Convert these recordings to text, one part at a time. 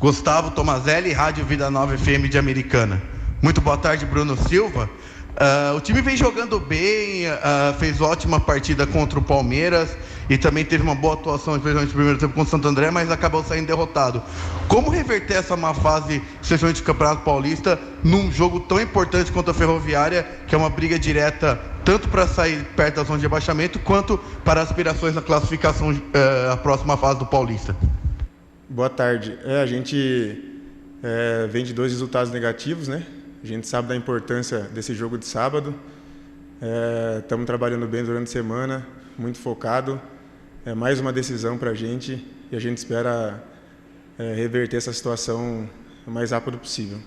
Gustavo Tomazelli, Rádio Vida Nova FM de Americana. Muito boa tarde, Bruno Silva. O time vem jogando bem, fez ótima partida contra o Palmeiras e também teve uma boa atuação, especialmente no primeiro tempo contra o Santo André, mas acabou saindo derrotado. Como reverter essa má fase, especialmente do Campeonato Paulista, num jogo tão importante quanto a Ferroviária, que é uma briga direta tanto para sair perto da zona de rebaixamento, quanto para aspirações na classificação à próxima fase do Paulista? Boa tarde. A gente vem de 2 resultados negativos, né? A gente sabe da importância desse jogo de sábado. Estamos trabalhando bem durante a semana, muito focado. É mais uma decisão para a gente e a gente espera reverter essa situação o mais rápido possível.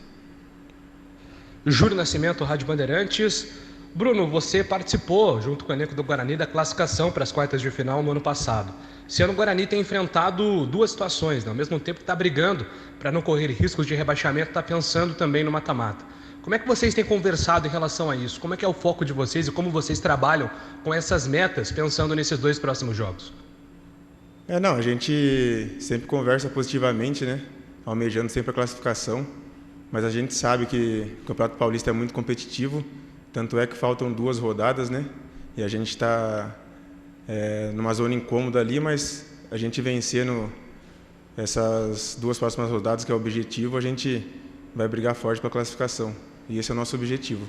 Júlio Nascimento, Rádio Bandeirantes. Bruno, você participou, junto com o elenco do Guarani, da classificação para as quartas de final no ano passado. Esse ano o Guarani tem enfrentado 2 situações, né? Ao mesmo tempo que está brigando para não correr riscos de rebaixamento, está pensando também no mata-mata. Como é que vocês têm conversado em relação a isso? Como é que é o foco de vocês e como vocês trabalham com essas metas, pensando nesses 2 próximos jogos? A gente sempre conversa positivamente, né? Almejando sempre a classificação, mas a gente sabe que o Campeonato Paulista é muito competitivo, tanto é que faltam 2 rodadas, né? E a gente está numa zona incômoda ali, mas a gente vencendo essas 2 próximas rodadas, que é o objetivo, a gente vai brigar forte para a classificação. E esse é o nosso objetivo.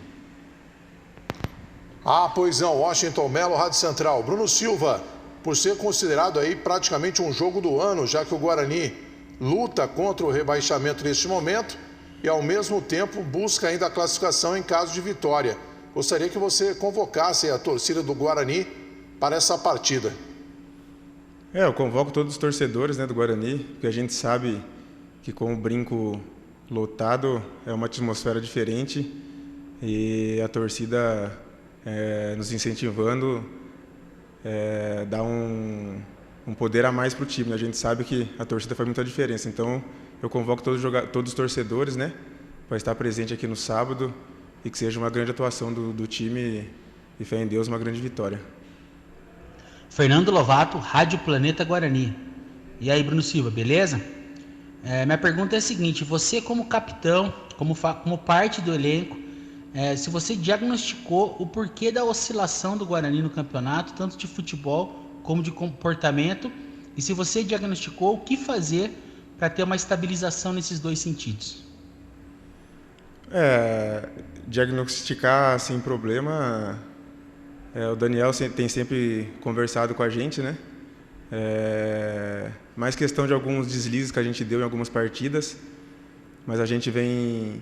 Pois não, Washington Melo, Rádio Central. Bruno Silva, por ser considerado aí praticamente um jogo do ano, já que o Guarani luta contra o rebaixamento neste momento e ao mesmo tempo busca ainda a classificação em caso de vitória. Gostaria que você convocasse a torcida do Guarani para essa partida. Eu convoco todos os torcedores, né, do Guarani, porque a gente sabe que com o brinco lotado é uma atmosfera diferente e a torcida nos incentivando dá um poder a mais para o time. A gente sabe que a torcida faz muita diferença, então eu convoco todos os torcedores, né, para estar presente aqui no sábado e que seja uma grande atuação do time e fé em Deus, uma grande vitória. Fernando Lovato, Rádio Planeta Guarani. E aí, Bruno Silva, beleza? Minha pergunta é a seguinte: você como capitão, como parte do elenco, se você diagnosticou o porquê da oscilação do Guarani no campeonato, tanto de futebol como de comportamento, e se você diagnosticou o que fazer para ter uma estabilização nesses 2 sentidos? Diagnosticar sem problema, o Daniel tem sempre conversado com a gente, né? Mais questão de alguns deslizes que a gente deu em algumas partidas, mas a gente vem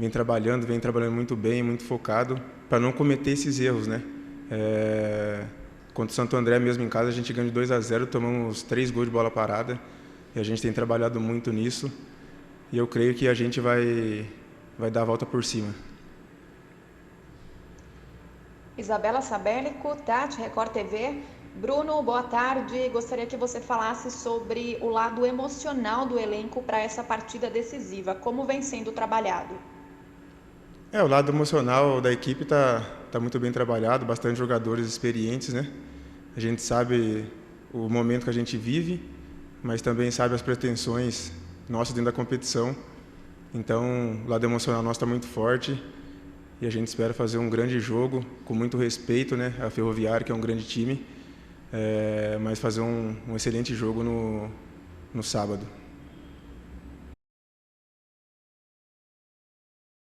trabalhando muito bem, muito focado para não cometer esses erros, né? Contra o Santo André mesmo em casa, a gente ganhou de 2-0, tomamos 3 gols de bola parada e a gente tem trabalhado muito nisso e eu creio que a gente vai dar a volta por cima. Isabela Sabélico, Tati, Record TV. Bruno, boa tarde. Gostaria que você falasse sobre o lado emocional do elenco para essa partida decisiva. Como vem sendo trabalhado? O lado emocional da equipe está muito bem trabalhado, bastante jogadores experientes, né? A gente sabe o momento que a gente vive, mas também sabe as pretensões nossas dentro da competição. Então, o lado emocional nosso está muito forte e a gente espera fazer um grande jogo, com muito respeito, né? A Ferroviária, que é um grande time, mas fazer um excelente jogo no sábado.